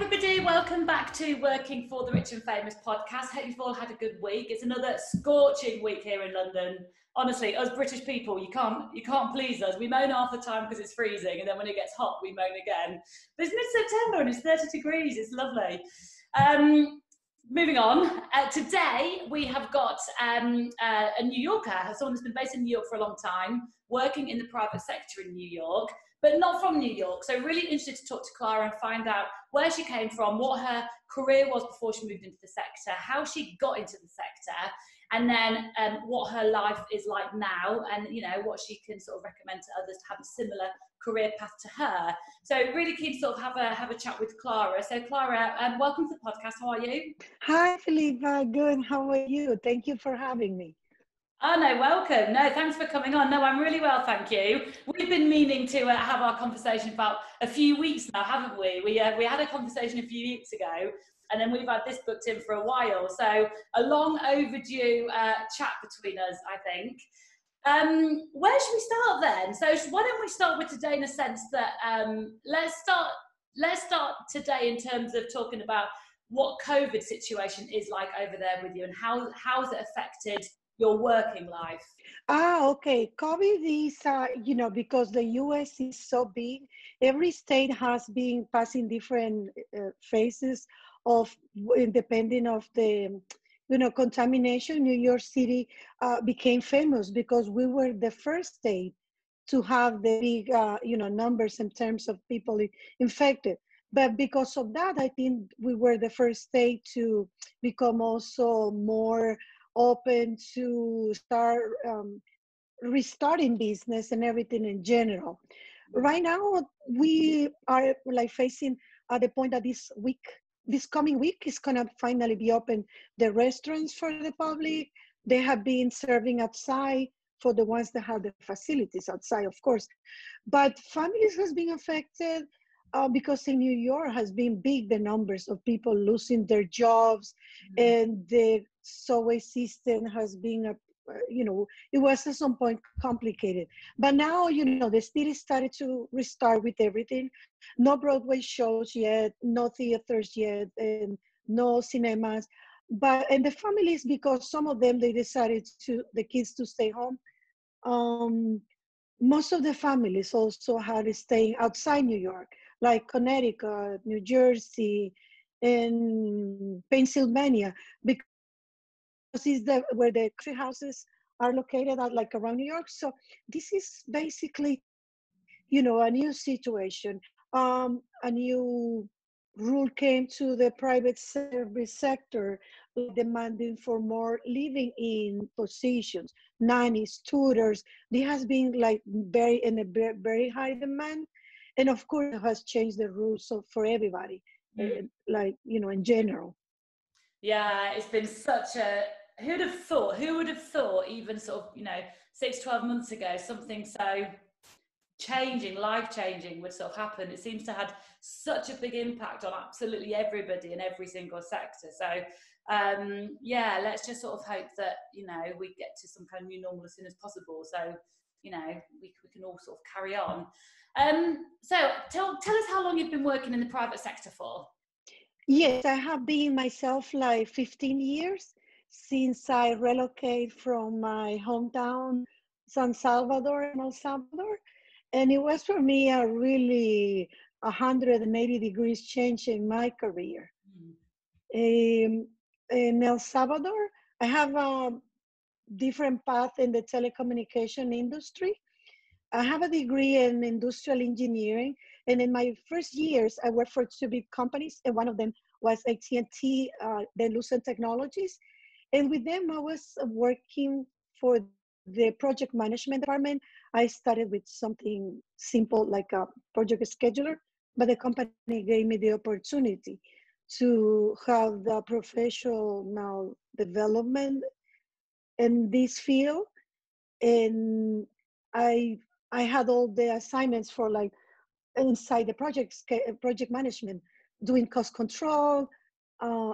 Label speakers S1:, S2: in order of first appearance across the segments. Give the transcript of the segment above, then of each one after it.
S1: everybody, welcome back to Working for the Rich and Famous podcast. Hope you've all had a good week. It's another scorching week here in London. Honestly, us British people, you can't please us. We moan half the time because it's freezing, and then when it gets hot, we moan again. But it's mid-September and it's 30 degrees. It's lovely. Moving on, today we have got a New Yorker, someone who's been based in New York for a long time, working in the private sector in New York, but not from New York. So really interested to talk to Clara and find out where she came from, what her career was before she moved into the sector, how she got into the sector, and then what her life is like now, and what she can sort of recommend to others to have a similar career path to her. So really keen to sort of have a chat with Clara. So Clara, welcome to the podcast. How are you?
S2: Hi, Philippa. Good. How are you? Thank you for having me.
S1: Oh, no, welcome. No, thanks for coming on. No, I'm really well, thank you. We've been meaning to have our conversation about a few weeks now, haven't we? We had a conversation a few weeks ago, and then we've had this booked in for a while. So a long overdue chat between us, I think. Where should we start then? So why don't we start with today in a sense that let's start today in terms of talking about what COVID situation is like over there with you, and how has it affected your working life?
S2: Okay. COVID is, because the U.S. is so big, every state has been passing different phases of, depending of the, contamination. New York City became famous because we were the first state to have the big, numbers in terms of people infected. But because of that, I think we were the first state to become also more open to start restarting business and everything in general. Right now, we are like facing at the point that this coming week is gonna finally be open the restaurants for the public. They have been serving outside for the ones that have the facilities outside, of course. But families has been affected because in New York has been big, the numbers of people losing their jobs, and the subway system has been, it was at some point complicated. But now, the city started to restart with everything. No Broadway shows yet, no theaters yet, and no cinemas. And the families, because some of them, they decided the kids to stay home. Most of the families also had staying outside New York, like Connecticut, New Jersey, and Pennsylvania, because it's where the country houses are located, like around New York. So this is basically, a new situation. A new rule came to the private service sector, demanding for more living in positions, nannies, tutors. There has been like very high demand. And of course, it has changed the rules for everybody, in general.
S1: Yeah, it's been such a, who would have thought even sort of, 6-12 months ago, something so life-changing would sort of happen. It seems to have had such a big impact on absolutely everybody in every single sector. So let's just sort of hope that, we get to some kind of new normal as soon as possible. So, we can all sort of carry on. So tell us how long you've been working in the private sector for.
S2: Yes, I have been myself like 15 years since I relocated from my hometown, San Salvador, in El Salvador. And it was for me a really 180 degrees change in my career. In El Salvador, I have a different path in the telecommunication industry. I have a degree in industrial engineering, and in my first years, I worked for two big companies, and one of them was AT&T, then Lucent Technologies. And with them, I was working for the project management department. I started with something simple like a project scheduler, but the company gave me the opportunity to have the professional development in this field. And I had all the assignments for like inside the project management, doing cost control,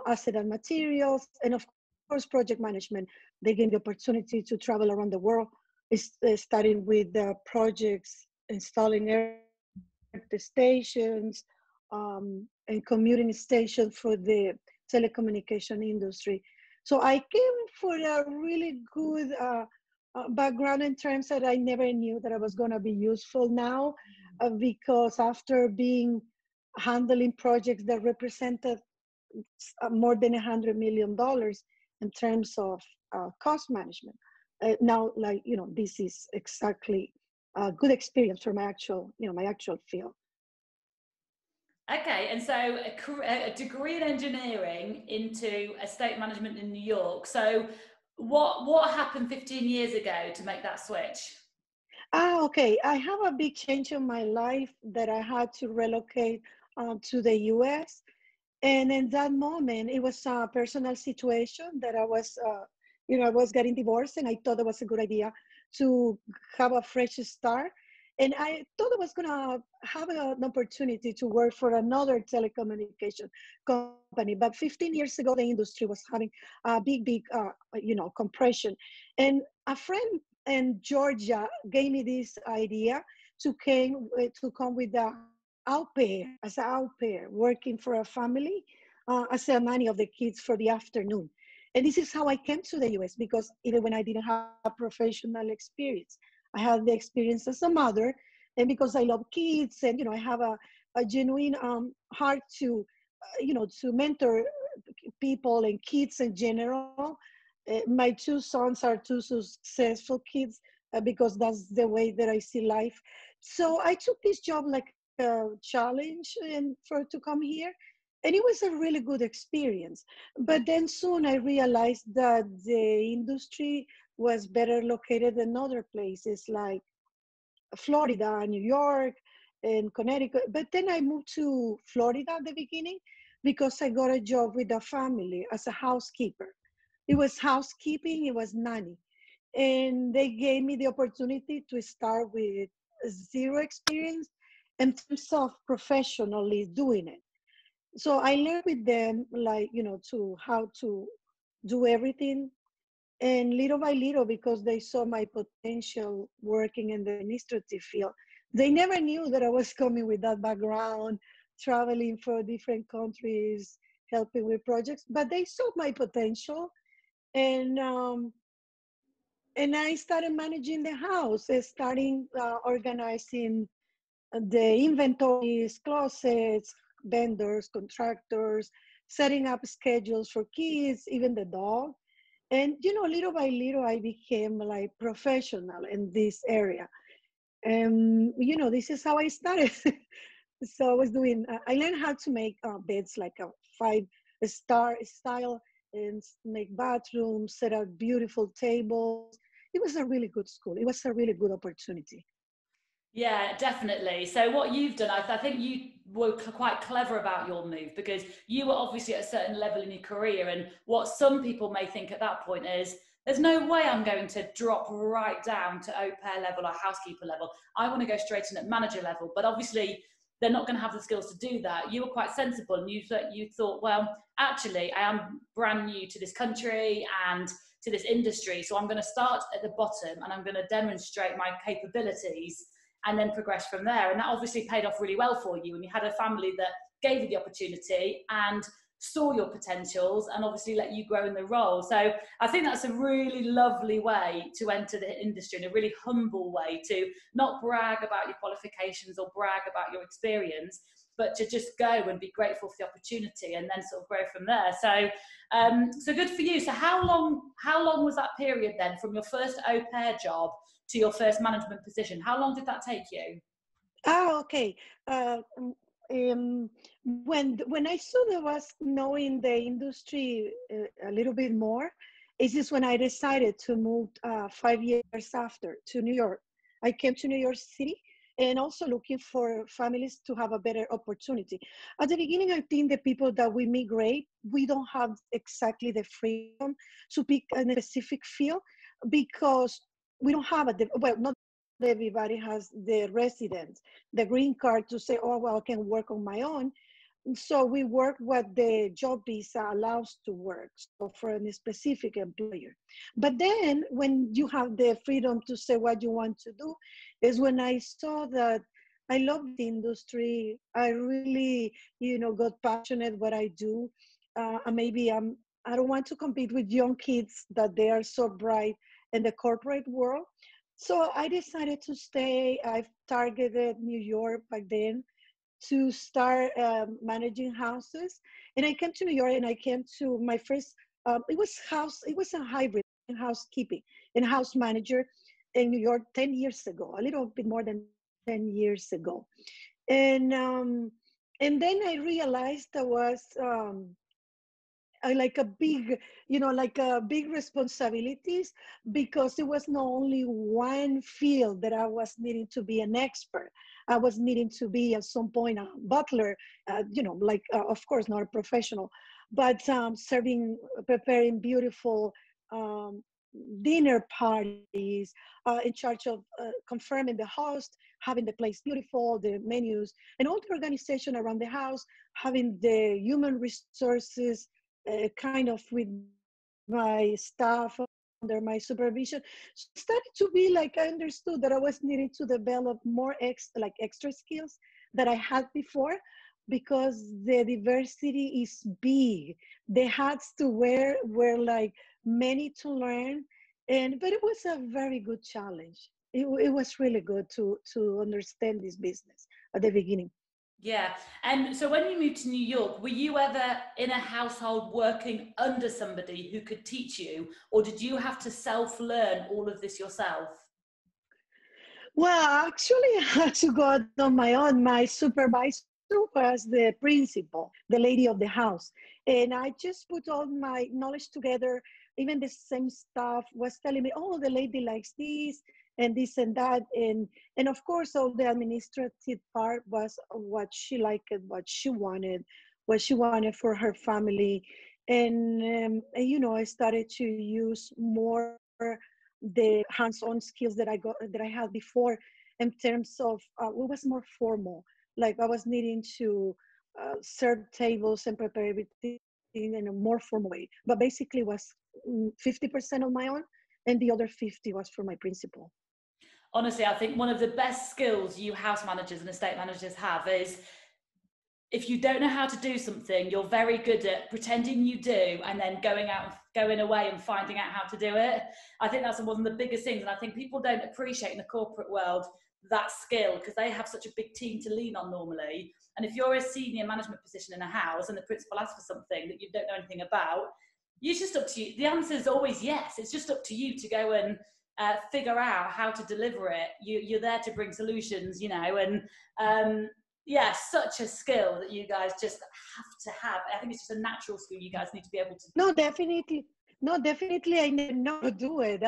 S2: asset and materials, and of course, project management. They gave the opportunity to travel around the world, starting with the projects, installing the stations, and commuting station for the telecommunication industry. So I came for a really good background in terms that I never knew that I was going to be useful now, because after being handling projects that represented more than $100 million in terms of cost management. Now, like, this is exactly a good experience for my actual field.
S1: Okay, and so a degree in engineering into estate management in New York. So what happened 15 years ago to make that switch?
S2: Okay. I have a big change in my life that I had to relocate to the US. And in that moment, it was a personal situation that I was getting divorced, and I thought it was a good idea to have a fresh start. And I thought I was going to have an opportunity to work for another telecommunication company. But 15 years ago, the industry was having a big, compression. And a friend in Georgia gave me this idea to come with the as an au pair, working for a family as a nanny of the kids for the afternoon. And this is how I came to the US, because even when I didn't have a professional experience, I had the experience as a mother. And because I love kids, and I have a genuine heart to, to mentor people and kids in general. My two sons are two successful kids, because that's the way that I see life. So I took this job like a challenge and to come here, and it was a really good experience. But then soon I realized that the industry was better located in other places like Florida, New York, and Connecticut. But then I moved to Florida at the beginning because I got a job with a family as a housekeeper. It was housekeeping, it was nanny. And they gave me the opportunity to start with zero experience in terms of professionally doing it. So I learned with them, like, to how to do everything. And little by little, because they saw my potential working in the administrative field, they never knew that I was coming with that background, traveling for different countries, helping with projects, but they saw my potential. And and I started managing the house, starting organizing the inventories, closets, vendors, contractors, setting up schedules for kids, even the dog. And little by little, I became like professional in this area. And this is how I started. So I was doing. I learned how to make beds like a 5-star style, and make bathrooms, set up beautiful tables. It was a really good school. It was a really good opportunity.
S1: Yeah, definitely. So what you've done, I think you were quite clever about your move, because you were obviously at a certain level in your career, and what some people may think at that point is, there's no way I'm going to drop right down to au pair level or housekeeper level. I want to go straight in at manager level. But obviously they're not going to have the skills to do that. You were quite sensible, and you thought, well, actually, I am brand new to this country and to this industry, so I'm going to start at the bottom and I'm going to demonstrate my capabilities and then progress from there. And that obviously paid off really well for you. And you had a family that gave you the opportunity and saw your potentials and obviously let you grow in the role. So I think that's a really lovely way to enter the industry, in a really humble way, to not brag about your qualifications or brag about your experience, but to just go and be grateful for the opportunity and then sort of grow from there. So so good for you. So how long was that period then, from your first au pair job to your first management position? How long did that take you?
S2: Okay. Uh, when I sort of was knowing the industry a little bit more, is this when I decided to move 5 years after to New York. I came to New York City, and also looking for families to have a better opportunity. At the beginning, I think the people that we migrate, we don't have exactly the freedom to pick a specific field, because we don't have not everybody has the residence, the green card to say, oh, well, I can work on my own. So we work what the job visa allows to work, so for a specific employer. But then when you have the freedom to say what you want to do, is when I saw that I love this industry. I really, got passionate what I do. And maybe I don't want to compete with young kids that they are so bright in the corporate world. So I decided to stay. I've targeted New York back then to start managing houses. And I came to New York and I came to my first, it was a hybrid in housekeeping and house manager in New York 10 years ago, a little bit more than 10 years ago. And, um, and then I realized there was like a big, like a big responsibilities, because it was not only one field that I was needing to be an expert. I was needing to be at some point a butler, of course not a professional, but preparing beautiful um, dinner parties, in charge of confirming the host, having the place beautiful, the menus, and all the organization around the house, having the human resources kind of with my staff under my supervision. So it started to be like I understood that I was needing to develop more extra skills that I had before, because the diversity is big. The hats to wear were like many to learn, and but it was a very good challenge. It was really good to understand this business at the beginning.
S1: Yeah. And so when you moved to New York, were you ever in a household working under somebody who could teach you, or did you have to self-learn all of this yourself?
S2: Well, actually, I had to go out on my own. My supervisor was the principal, the lady of the house. And I just put all my knowledge together. Even the same staff was telling me, oh, the lady likes this and that. And of course, all the administrative part was what she liked, what she wanted for her family. And I started to use more the hands-on skills that I had before, in terms of it was more formal. Like I was needing to serve tables and prepare everything in a more formal way. But basically, was 50% of my own, and the other 50 was for my principal.
S1: Honestly, I think one of the best skills you house managers and estate managers have is, if you don't know how to do something, you're very good at pretending you do and then going away and finding out how to do it. I think that's one of the biggest things. And I think people don't appreciate in the corporate world that skill, because they have such a big team to lean on normally. And if you're a senior management position in a house and the principal asks for something that you don't know anything about, it's just up to you. The answer is always yes. It's just up to you to go and figure out how to deliver it. You're there to bring solutions, and yeah, such a skill that you guys just have to have. I think it's just a natural skill you guys need to be able to.
S2: No, definitely. No, definitely. I never know how to do it.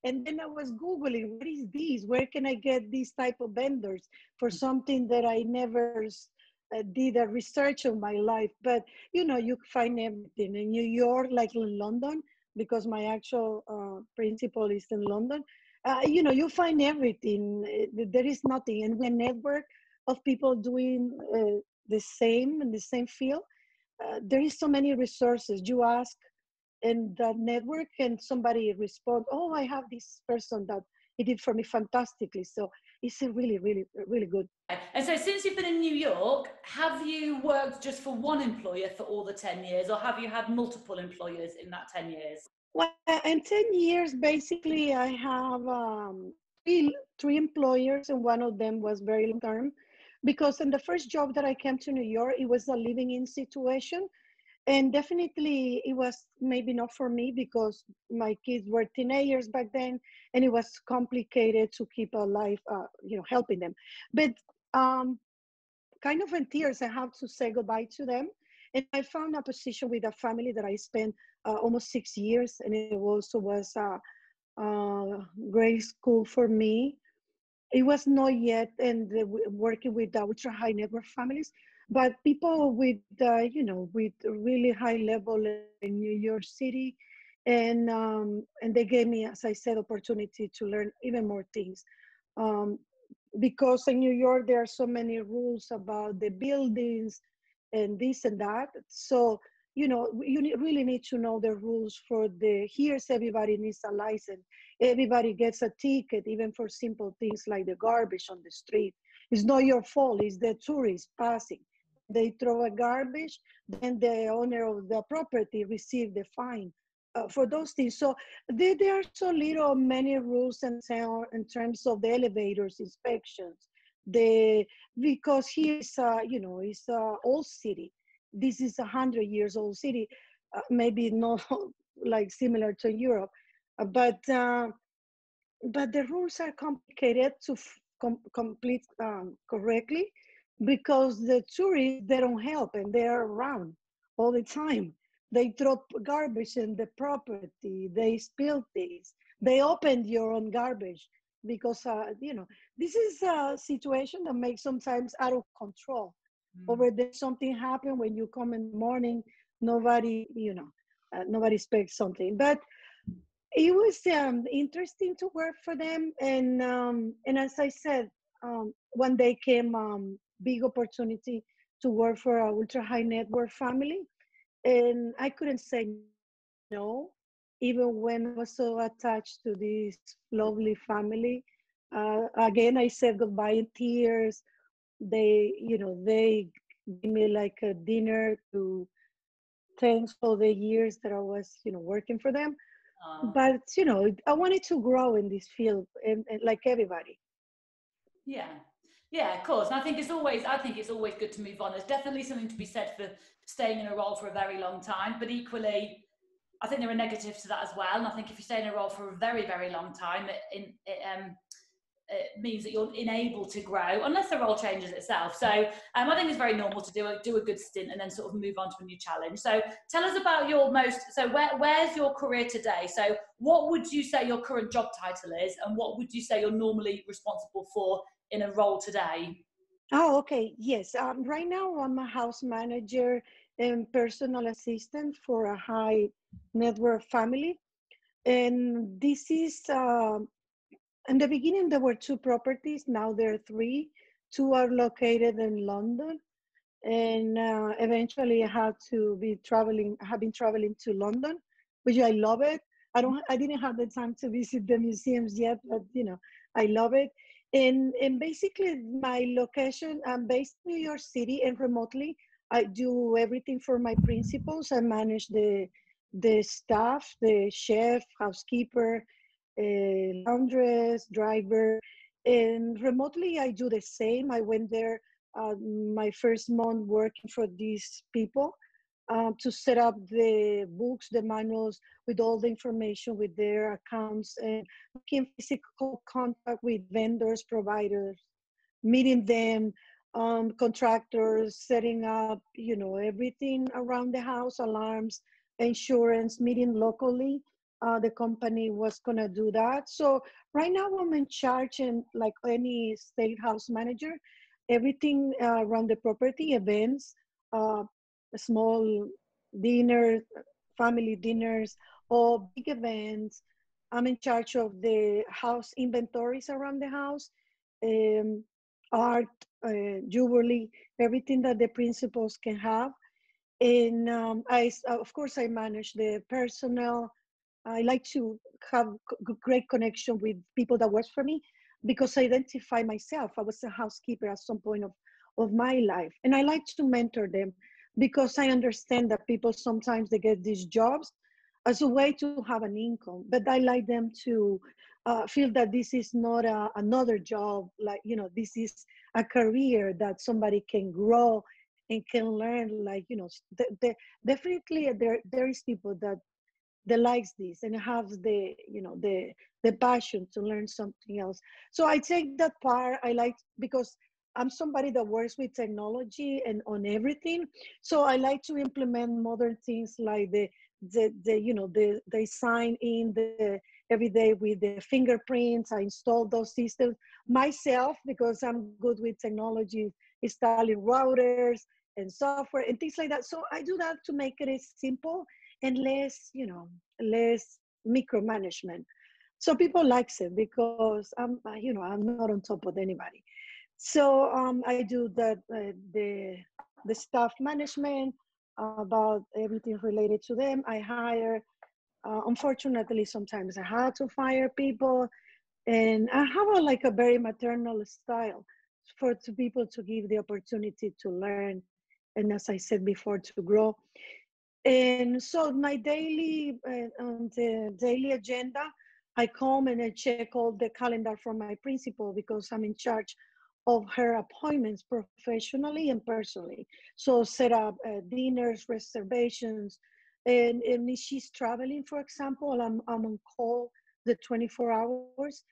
S2: And then I was Googling, what is this? Where can I get these type of vendors for something that I never did a research of my life? But, you find everything in New York, like in London, because my actual principal is in London. You find everything. There is nothing. And we network of people doing the same in the same field. There is so many resources. You ask in the network and somebody respond, oh, I have this person that he did for me fantastically. So it's a really, really, really good.
S1: And so since you've been in New York, have you worked just for one employer for all the 10 years, or have you had multiple employers in that 10 years?
S2: Well, in 10 years, basically, I have three employers, and one of them was very long term. Because in the first job that I came to New York, it was a living in situation. And definitely it was maybe not for me, because my kids were teenagers back then, and it was complicated to keep a life, helping them. But kind of in tears, I have to say goodbye to them. And I found a position with a family that I spent almost 6 years, and it also was a great school for me. It was not yet and working with ultra high net worth families, but people with really high level in New York City, and they gave me, as I said, opportunity to learn even more things. Um, because in New York there are so many rules about the buildings and this and that. So really need to know the rules for the here's everybody needs a license. Everybody gets a ticket, even for simple things like the garbage on the street. It's not your fault. It's the tourists passing. They throw a garbage, then the owner of the property receive the fine for those things. So there are so little many rules and so in terms of the elevators inspections. The because here is it's a old city. This is 100 years old city, maybe not like similar to Europe, but the rules are complicated to complete correctly because the tourists they don't help and they're around all the time. They throw garbage in the property, they spill things, they open your own garbage because this is a situation that makes sometimes out of control. Over there something happened when you come in the morning, nobody nobody expects something, but it was interesting to work for them, and as I said, one day came big opportunity to work for a ultra high net worth family, and I couldn't say no, even when I was so attached to this lovely family. Again, I said goodbye in tears. They gave me like a dinner to thanks for the years that I was working for them, but I wanted to grow in this field, and like everybody.
S1: Yeah. Yeah, of course. And I think it's always good to move on. There's definitely something to be said for staying in a role for a very long time, but equally, I think there are negatives to that as well. And I think if you stay in a role for a very, very long time, it means that you're unable to grow unless the role changes itself. So I think it's very normal to do a good stint and then sort of move on to a new challenge. So tell us about where's your career today? So what would you say your current job title is, and what would you say you're normally responsible for in a role today?
S2: Oh, okay. Yes. Right now, I'm a house manager and personal assistant for a high net worth family. And this is, in the beginning, there were two properties. Now there are three. Two are located in London. And eventually I had to be traveling. I have been traveling to London, which I love it. I didn't have the time to visit the museums yet, but I love it. And basically my location, I'm based in New York City, and remotely I do everything for my principals. I manage the staff, the chef, housekeeper, laundress, driver, and remotely I do the same. I went there my first month working for these people to set up the books, the manuals with all the information with their accounts, and making physical contact with vendors, providers, meeting them, contractors, setting up, everything around the house, alarms, insurance, meeting locally. The company was gonna do that. So right now I'm in charge, and like any state house manager, everything around the property, events, uh, small dinners, family dinners, or big events. I'm in charge of the house inventories around the house, um, art, jewelry, everything that the principals can have. And of course, I manage the personnel. I like to have great connection with people that work for me because I identify myself. I was a housekeeper at some point of my life. And I like to mentor them because I understand that people sometimes they get these jobs as a way to have an income. But I like them to feel that this is not another job. Like, this is a career that somebody can grow and can learn. Like, definitely there is people that likes this and have the passion to learn something else. So I take that part. I like because I'm somebody that works with technology and on everything. So I like to implement modern things like they sign in every day with the fingerprints. I install those systems myself because I'm good with technology, installing routers and software and things like that. So I do that to make it simple and less micromanagement. So people likes it because I'm not on top of anybody. So I do the staff management about everything related to them. I hire. Unfortunately, sometimes I had to fire people, and I have like a very maternal style. to people to give the opportunity to learn, and as I said before, to grow. And so my daily on the daily agenda, I come and I check all the calendar from my principal because I'm in charge of her appointments professionally and personally. So set up dinners, reservations, and if she's traveling, for example, I'm on call the 24 hours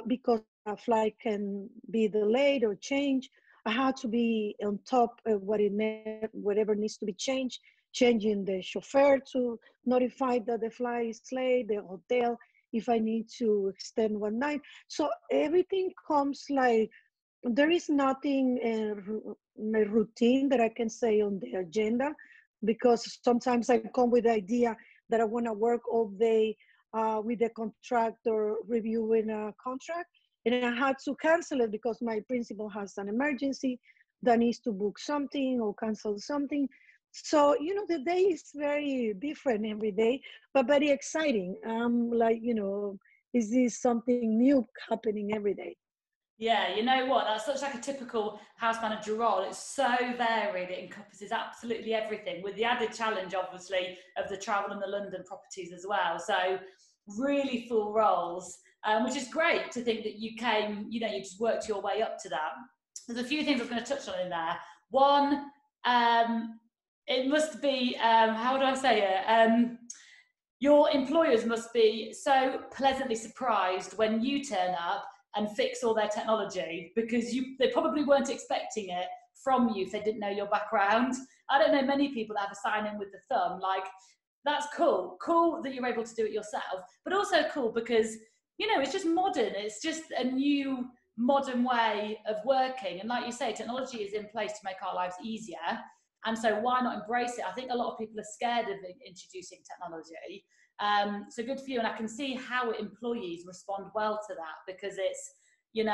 S2: because a flight can be delayed or changed. I had to be on top of whatever needs to be changed, changing the chauffeur to notify that the flight is late, the hotel, if I need to extend one night. So everything comes like, there is nothing routine that I can say on the agenda, because sometimes I come with the idea that I want to work all day with the contractor reviewing a contract, and I had to cancel it because my principal has an emergency that needs to book something or cancel something. So, the day is very different every day, but very exciting. Like, is this something new happening every day?
S1: Yeah, you know what? That's such like a typical house manager role. It's so varied. It encompasses absolutely everything, with the added challenge, obviously, of the travel and the London properties as well. So really full roles, which is great to think that you came, you just worked your way up to that. There's a few things I was going to touch on in there. One, it must be, how do I say it? Your employers must be so pleasantly surprised when you turn up and fix all their technology, because they probably weren't expecting it from you if they didn't know your background. I don't know many people that have a sign in with the thumb. Like, that's cool that you're able to do it yourself, but also cool because it's just modern. It's just a new modern way of working, and like you say, technology is in place to make our lives easier, and so why not embrace it? I think a lot of people are scared of introducing technology. So good for you, and I can see how employees respond well to that, because it's in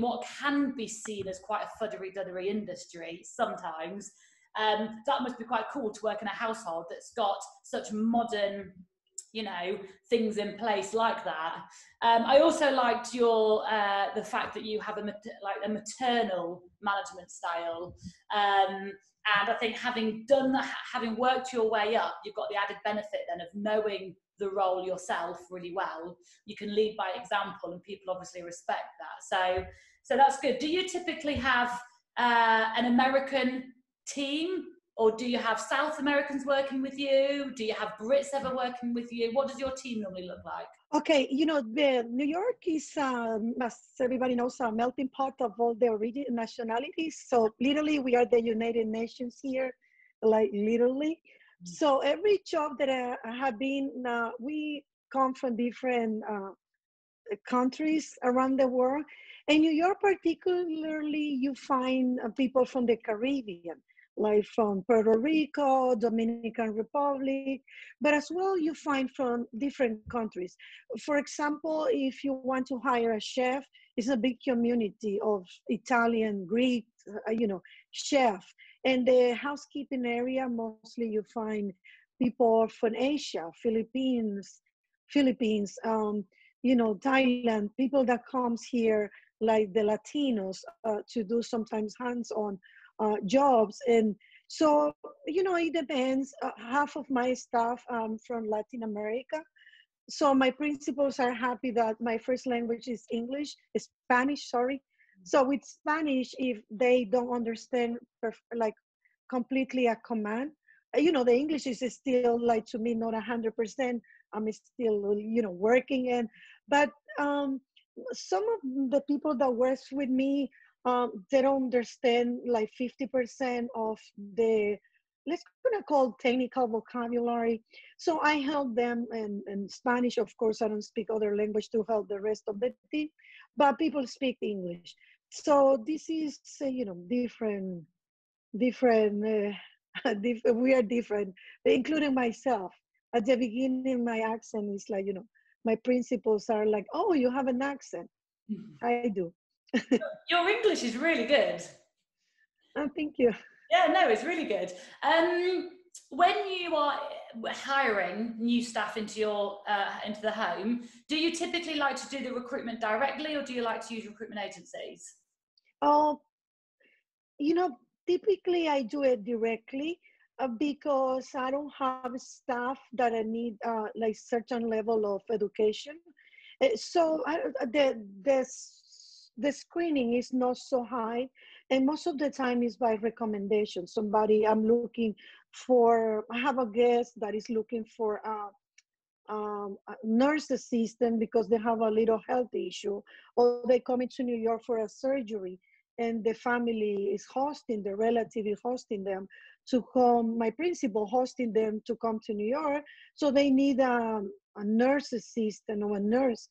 S1: what can be seen as quite a fuddery-duddery industry sometimes. That must be quite cool to work in a household that's got such modern things in place like that. I also liked your the fact that you have a maternal management style, and I think having done that, having worked your way up, you've got the added benefit then of knowing the role yourself really well. You can lead by example, and people obviously respect that. So that's good. Do you typically have an American team, or do you have South Americans working with you? Do you have Brits ever working with you? What does your team normally look like?
S2: Okay, New York is, as everybody knows, a melting pot of all the origin nationalities. So literally, we are the United Nations here, like literally. So every job that I have been, we come from different countries around the world. In New York, particularly, you find people from the Caribbean, like from Puerto Rico, Dominican Republic, but as well you find from different countries. For example, if you want to hire a chef, it's a big community of Italian, Greek, chef. And the housekeeping area, mostly you find people from Asia, Philippines, Thailand, people that comes here, like the Latinos, to do sometimes hands-on jobs. And so, it depends. Half of my staff from Latin America. So my principals are happy that my first language is Spanish, sorry. So with Spanish, if they don't understand like completely a command, the English is still like, to me, not 100%. I'm still, working in, but some of the people that works with me, they don't understand like 50% of the, let's gonna call technical vocabulary. So I help them in Spanish. Of course, I don't speak other language to help the rest of the team, but people speak English. So this is, different. We are different, including myself. At the beginning, my accent is like, my principals are like, "Oh, you have an accent." I do.
S1: Your English is really good.
S2: Oh, thank you.
S1: Yeah, no, it's really good. When you are, hiring new staff into your into the home, do you typically like to do the recruitment directly, or do you like to use recruitment agencies?
S2: Oh, you know, typically I do it directly because I don't have staff that I need like certain level of education. So the screening is not so high, and most of the time is by recommendation. Somebody I'm looking for. I have a guest that is looking for a nurse assistant because they have a little health issue, or they come into New York for a surgery, and the family is hosting, the relative is hosting them to come, my principal hosting them to come to New York. So they need a nurse assistant or a nurse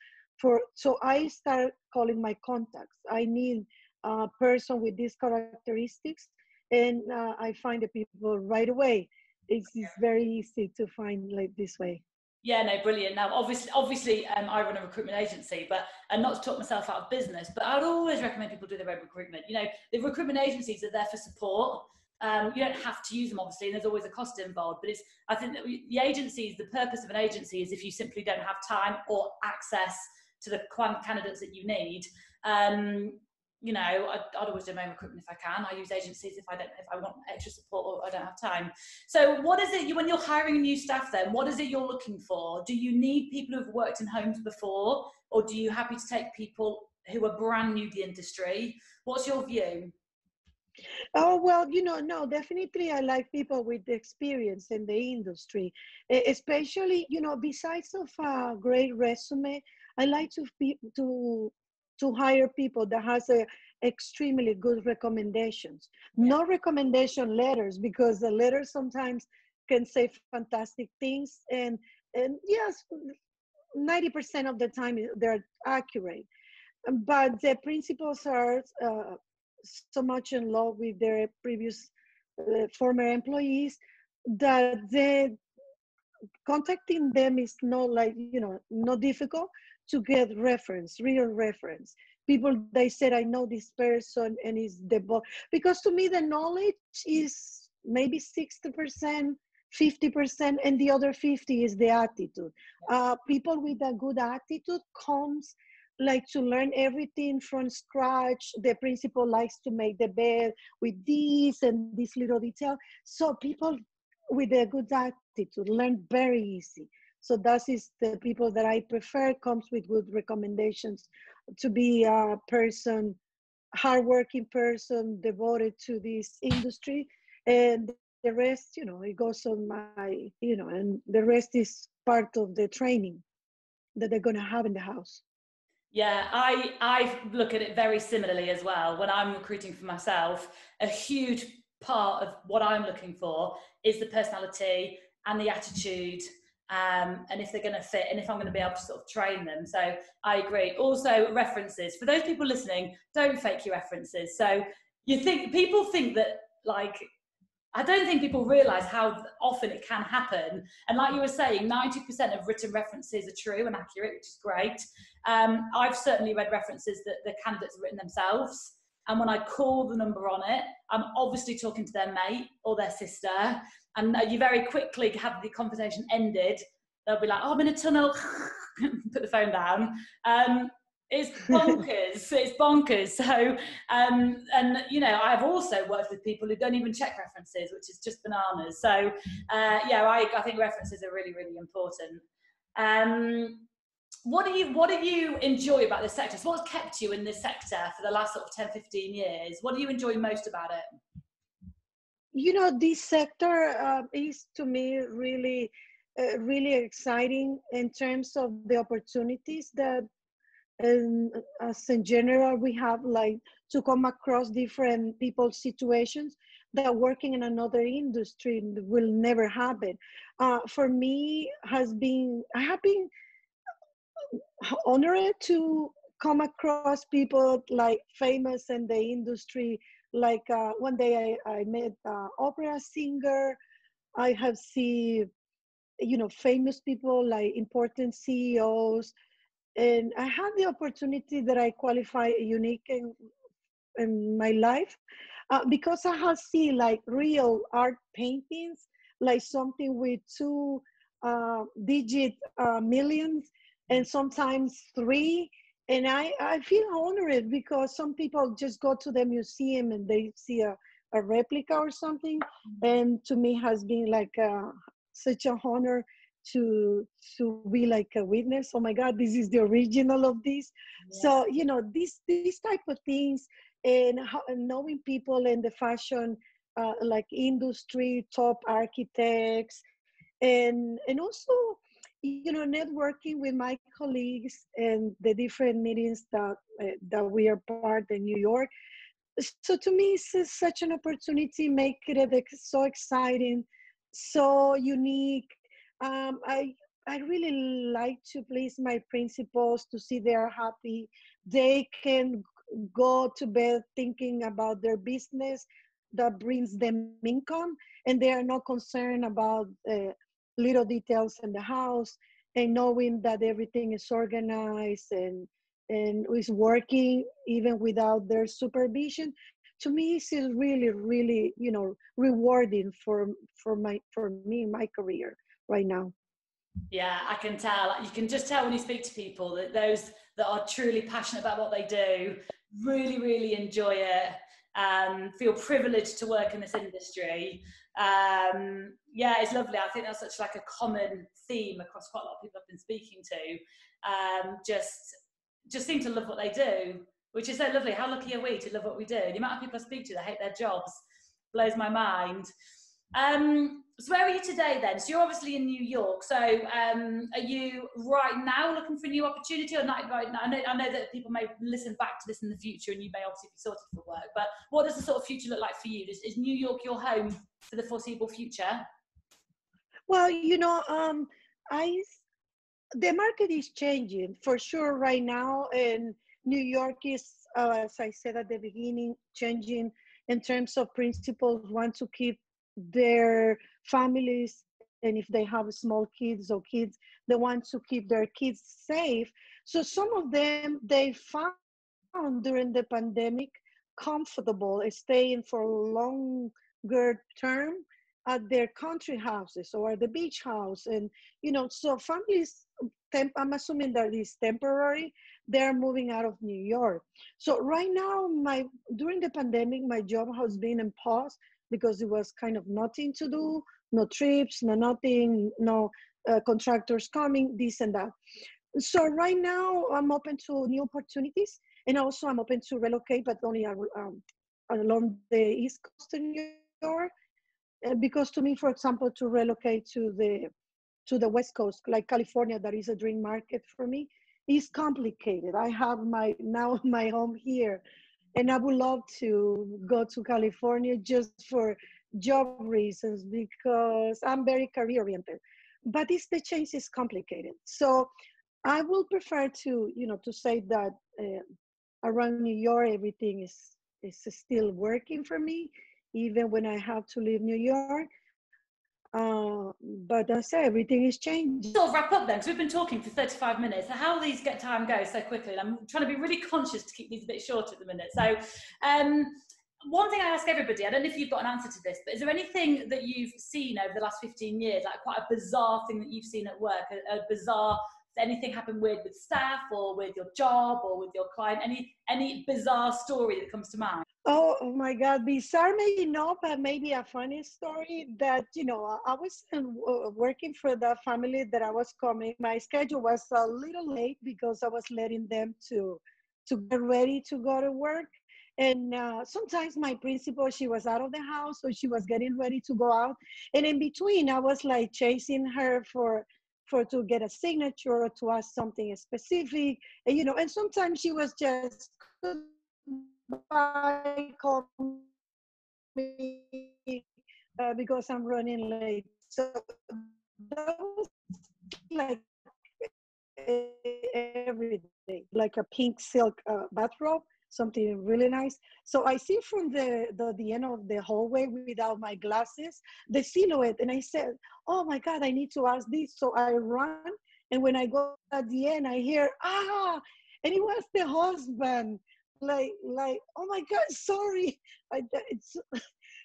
S2: so I start calling my contacts. I need a person with these characteristics, and I find the people right away. It's very easy to find like this way.
S1: Yeah, no, brilliant. Now, obviously, I run a recruitment agency, but and not to talk myself out of business, but I'd always recommend people do their own recruitment. You know, the recruitment agencies are there for support. You don't have to use them, obviously, and there's always a cost involved. But I think that the agencies, the purpose of an agency is if you simply don't have time or access to the candidates that you need. You know, I'd always do my own recruitment if I can. I use agencies if I want extra support or I don't have time. So what is it, when you're hiring new staff then, what is it you're looking for? Do you need people who've worked in homes before, or do you happy to take people who are brand new to the industry? What's your view?
S2: Oh, well, no, definitely I like people with experience in the industry, especially, besides of a great resume, I like to hire people that has a extremely good recommendations,
S1: Yeah.
S2: no recommendation letters, because the letters sometimes can say fantastic things, and yes, 90% of the time they're accurate, but the principals are so much in love with their previous former employees that the contacting them is not like not difficult to get reference, real reference. People, they said, I know this person and is the boss, because to me the knowledge is maybe 60%, 50%, and the other 50 is the attitude. People with a good attitude comes like to learn everything from scratch. The principal likes to make the bed with this and this little detail. So people with a good attitude learn very easy. So that is the people that I prefer, comes with good recommendations, to be a person, hardworking person, devoted to this industry. And the rest, it goes on and the rest is part of the training that they're going to have in the house.
S1: Yeah, I look at it very similarly as well. When I'm recruiting for myself, a huge part of what I'm looking for is the personality and the attitude, and if they're going to fit, and if I'm going to be able to sort of train them. So I agree. Also, references. For those people listening, don't fake your references. So people think that, like, I don't think people realise how often it can happen. And like you were saying, 90% of written references are true and accurate, which is great. I've certainly read references that the candidates have written themselves. And when I call the number on it, I'm obviously talking to their mate or their sister. And you very quickly have the conversation ended. They'll be like, oh, I'm in a tunnel, put the phone down. It's bonkers. It's bonkers. So, and I've also worked with people who don't even check references, which is just bananas. So, I think references are really, really important. What do you enjoy about this sector? So what's kept you in this sector for the last sort of 10, 15 years? What do you enjoy most about it?
S2: This sector is to me really, really exciting in terms of the opportunities that, and as in general, we have like to come across different people's situations that working in another industry will never happen. For me, I have been honored to come across people like famous in the industry. Like one day I met opera singer. I have seen, famous people like important CEOs. And I had the opportunity that I qualify unique in my life because I have seen like real art paintings, like something with two digit millions, and sometimes three. And I feel honored because some people just go to the museum and they see a replica or something. And to me has been like such a honor to be like a witness. Oh my God, this is the original of this.
S1: Yeah.
S2: So, you know, these type of things, and knowing people in the fashion like industry, top architects, and also, you know, networking with my colleagues and the different meetings that we are part in New York. So to me, it's such an opportunity, make it so exciting, so unique. I really like to please my principals, to see they are happy. They can go to bed thinking about their business that brings them income, and they are not concerned about little details in the house, and knowing that everything is organized and is working even without their supervision. To me, this is really, really, you know, rewarding for me, my career right now.
S1: Yeah, I can tell. You can just tell when you speak to people that those that are truly passionate about what they do really, really enjoy it. Feel privileged to work in this industry. Yeah, it's lovely. I think that's such like a common theme across quite a lot of people I've been speaking to. Just seem to love what they do, which is so lovely. How lucky are we to love what we do? The amount of people I speak to that hate their jobs blows my mind. So where are you today then? So you're obviously in New York. So are you right now looking for a new opportunity, or not right now? I know that people may listen back to this in the future, and you may obviously be sorted for work. But what does the sort of future look like for you? Is New York your home for the foreseeable future?
S2: Well, you know, I the market is changing for sure right now, and New York is, as I said at the beginning, changing in terms of principals want to keep their families, and if they have small kids or kids, they want to keep their kids safe. So some of them, they found during the pandemic comfortable staying for longer term at their country houses or at the beach house. And you know, so families, I'm assuming that is temporary, they're moving out of New York. So right now, my during the pandemic, my job has been in pause because it was kind of nothing to do, no trips, no nothing, no contractors coming, this and that. So right now, I'm open to new opportunities, and also I'm open to relocate, but only along the East Coast in New York. Because to me, for example, to relocate to the West Coast, like California, that is a dream market for me, is complicated. I have my now my home here, and I would love to go to California just for job reasons because I'm very career oriented. But it's the change is complicated. So I will prefer to, you know, to say that around New York, everything is still working for me, even when I have to leave New York. But I say everything is changing.
S1: Let's sort of wrap up then, because we've been talking for 35 minutes. So how these get time go so quickly? And I'm trying to be really conscious to keep these a bit short at the minute. So one thing I ask everybody, I don't know if you've got an answer to this, but is there anything that you've seen over the last 15 years, like quite a bizarre thing that you've seen at work, a bizarre, anything happen weird with staff or with your job or with your client, any bizarre story that comes to mind?
S2: Oh my God, bizarre maybe not, but maybe a funny story that, you know, I was working for the family that I was coming. My schedule was a little late because I was letting them to get ready to go to work. And sometimes my principal, she was out of the house, so she was getting ready to go out. And in between, I was like chasing her for to get a signature or to ask something specific. And, you know, and sometimes she was just goodbye, call me because I'm running late. So that was like every day, like a pink silk bathrobe, something really nice. So I see from the end of the hallway without my glasses, the silhouette, and I said, "Oh my God, I need to ask this." So I run, and when I go at the end, I hear and it was the husband. Like, oh my God, sorry. It's,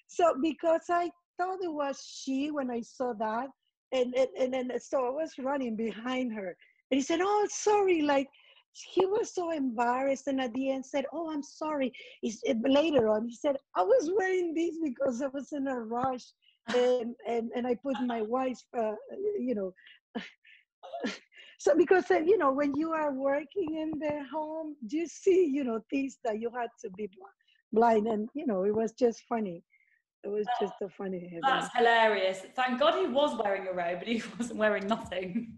S2: so because I thought it was she when I saw that. And then so I was running behind her. And he said, oh, sorry. Like, he was so embarrassed. And at the end said, oh, I'm sorry. Later on, he said, I was wearing this because I was in a rush. And I put my wife's, you know, so because, you know, when you are working in the home, you see, you know, things that you had to be blind. And, you know, it was just funny. It was just a funny event.
S1: That's hilarious. Thank God he was wearing a robe, but he wasn't wearing nothing.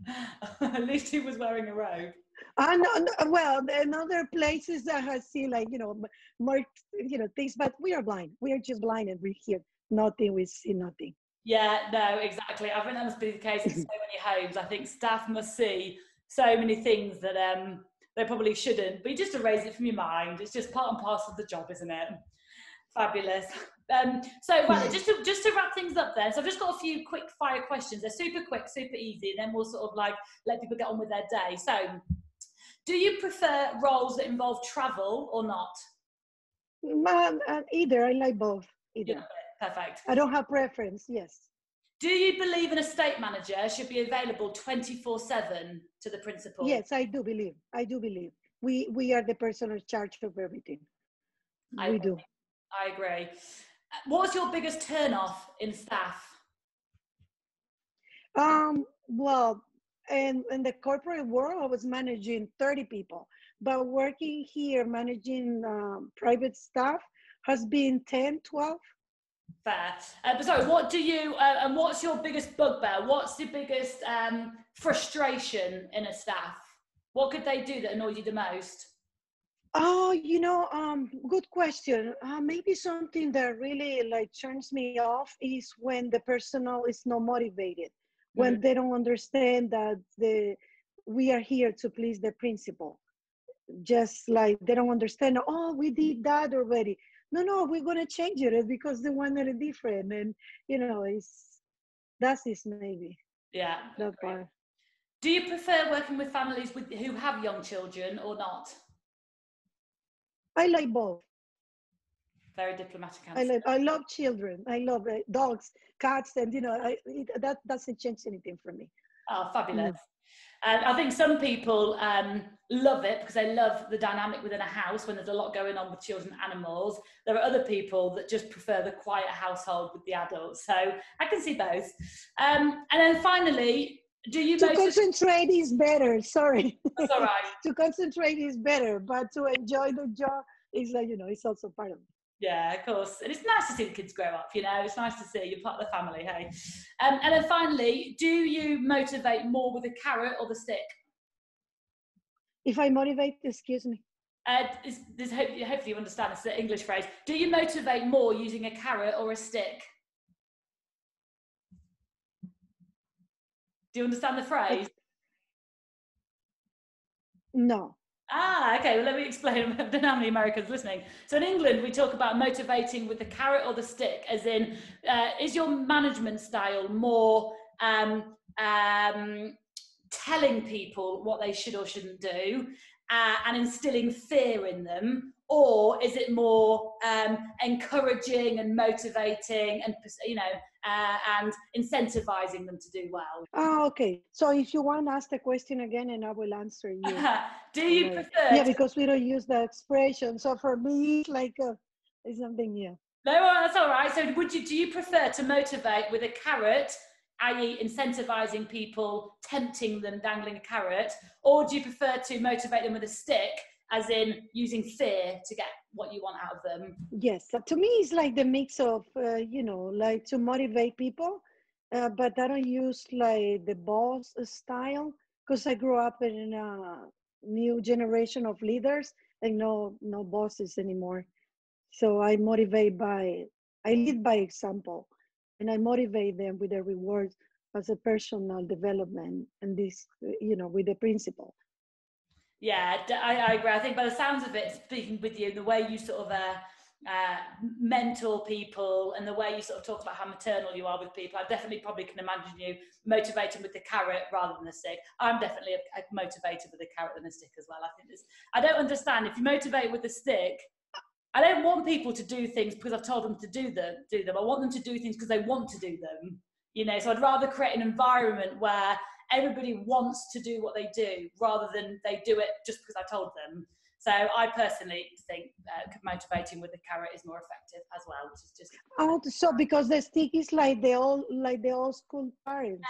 S1: At least he was wearing a robe.
S2: Well, in other places I have seen, like, you know, more, you know, things, but we are blind. We are just blind and we hear nothing, we see nothing.
S1: Yeah, no, exactly. I think that must be the case in so many homes. I think staff must see so many things that they probably shouldn't, but you just erase it from your mind. It's just part and parcel of the job, isn't it? Fabulous. So, right, just to wrap things up then, so I've just got a few quick fire questions. They're super quick, super easy, and then we'll sort of like let people get on with their day. So, do you prefer roles that involve travel or not?
S2: Either. I like both. Either.
S1: Yeah, perfect.
S2: I don't have preference. Yes.
S1: Do you believe an estate manager should be available 24/7 to the principal?
S2: Yes, I do believe. I do believe. We are the person in charge of everything. We do.
S1: I agree. What's your biggest turn off in staff?
S2: Well, in the corporate world, I was managing 30 people, but working here, managing private staff has been 10, 12.
S1: Fair. But sorry, what do you, and what's your biggest bugbear? What's the biggest frustration in a staff? What could they do that annoys you the most?
S2: Oh, you know, good question. Maybe something that really like turns me off is when the personnel is not motivated, when they don't understand that we are here to please the principal. Just like they don't understand, oh, we did that already. No, we're gonna change it because they want it different, and you know, that's maybe.
S1: Yeah.
S2: That part.
S1: Do you prefer working with families who have young children or not?
S2: I like both.
S1: Very diplomatic answer.
S2: I love children. I love dogs, cats, and you know, that doesn't change anything for me.
S1: Oh, fabulous. And I think some people love it because they love the dynamic within a house when there's a lot going on with children and animals. There are other people that just prefer the quiet household with the adults. So I can see both. And then finally, do you
S2: concentrate is better? Sorry.
S1: That's all right.
S2: To concentrate is better, but to enjoy the job is like, you know, it's also part of it.
S1: Yeah, of course. And it's nice to see the kids grow up, you know, it's nice to see you're part of the family, hey. And then finally, do you motivate more with a carrot or the stick?
S2: If I motivate, excuse me.
S1: Hopefully you understand, it's the English phrase. Do you motivate more using a carrot or a stick? Do you understand the phrase?
S2: No.
S1: Okay, well, let me explain. I don't know how many Americans listening. So in England, we talk about motivating with the carrot or the stick, as in, is your management style more telling people what they should or shouldn't do and instilling fear in them? Or is it more encouraging and motivating and, you know, and incentivizing them to do well?
S2: Oh, okay. So if you want to ask the question again, and I will answer you.
S1: Do you prefer?
S2: Yeah, because we don't use the expression. So for me, it's like it's something new.
S1: No, that's all right. So do you prefer to motivate with a carrot, i.e. incentivizing people, tempting them, dangling a carrot, or do you prefer to motivate them with a stick, as in using fear to get what you want out of them?
S2: Yes, to me it's like the mix of, you know, like to motivate people, but I don't use like the boss style because I grew up in a new generation of leaders and no bosses anymore. So I lead by example, and I motivate them with the rewards as a personal development and this, you know, with the principle.
S1: Yeah, I agree. I think by the sounds of it, speaking with you, the way you sort of mentor people and the way you sort of talk about how maternal you are with people, I definitely probably can imagine you motivating with the carrot rather than the stick. I'm definitely motivated with the carrot than the stick as well. I don't understand. If you motivate with the stick, I don't want people to do things because I've told them to do them. I want them to do things because they want to do them. You know, so I'd rather create an environment where everybody wants to do what they do rather than they do it just because I told them. So I personally think motivating with the carrot is more effective as well, which is just.
S2: Oh, so because the stick is like the old school parents,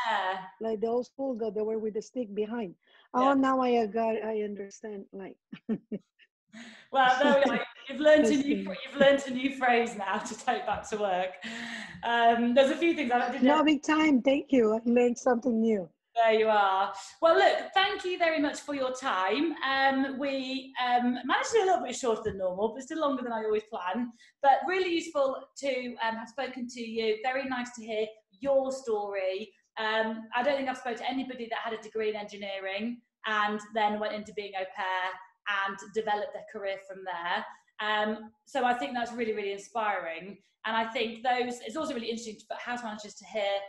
S2: like the old school that they were with the stick behind. Oh, now I understand. Like.
S1: Well, there we are. You've learned a new phrase now to take back to work. There's a few things I didn't know.
S2: No, big time. Thank you. I learned something new.
S1: There you are. Well, look, thank you very much for your time. We managed to do a little bit shorter than normal, but still longer than I always plan. But really useful to have spoken to you. Very nice to hear your story. I don't think I've spoken to anybody that had a degree in engineering and then went into being au pair and developed their career from there. So I think that's really, really inspiring. And I think it's also really interesting for house managers to hear,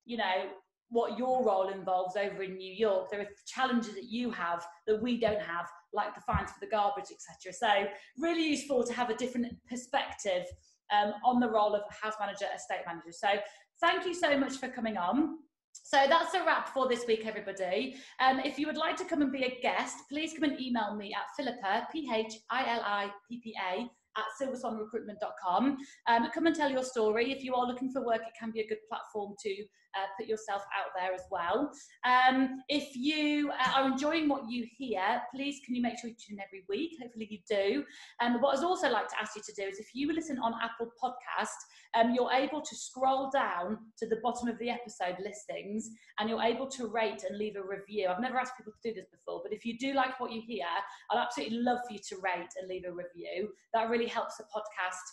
S1: you know, what your role involves over in New York. There are challenges that you have that we don't have, like the fines for the garbage, etc. So really useful to have a different perspective on the role of house manager, estate manager. So thank you so much for coming on. So that's a wrap for this week, everybody. If you would like to come and be a guest, please come and email me at Philippa, PHILIPPA, at silverswanrecruitment.com. Come and tell your story. If you are looking for work, it can be a good platform to put yourself out there as well. If you are enjoying what you hear, please can you make sure you tune in every week? Hopefully you do. What I'd also like to ask you to do is if you listen on Apple Podcast, you're able to scroll down to the bottom of the episode listings and you're able to rate and leave a review. I've never asked people to do this before, but if you do like what you hear, I'd absolutely love for you to rate and leave a review. That really helps the podcast,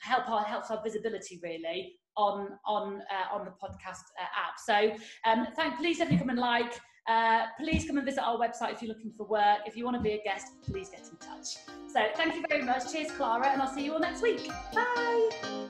S1: helps our visibility really on the podcast app. So please definitely come and like. Please come and visit our website if you're looking for work. If you want to be a guest, please get in touch. So thank you very much. Cheers, Clara, and I'll see you all next week. Bye.